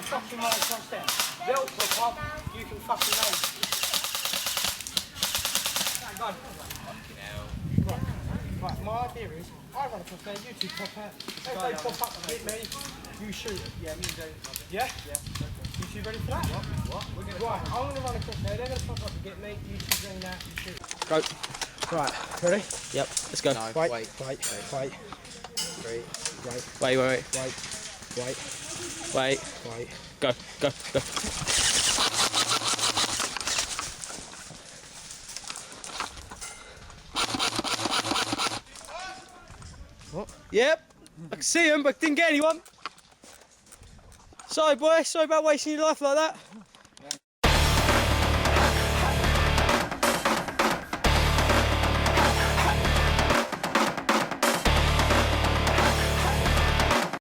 fucking run across there. They'll pop up, you can fucking land. Go on. Right, my idea is, I run across there, you two pop out. If they pop up and hit me, you shoot it. Yeah, me and James. Yeah? Yeah. You two ready for that? What? We're gonna right, I'm going to run across there, they're going to pop up and get me, you two bring that, you shoot. Go. Right, ready? Yep, let's go. No, Wait. Wait. Go. What? Yep, I can see him, but didn't get anyone. Sorry, boy. Sorry about wasting your life like that.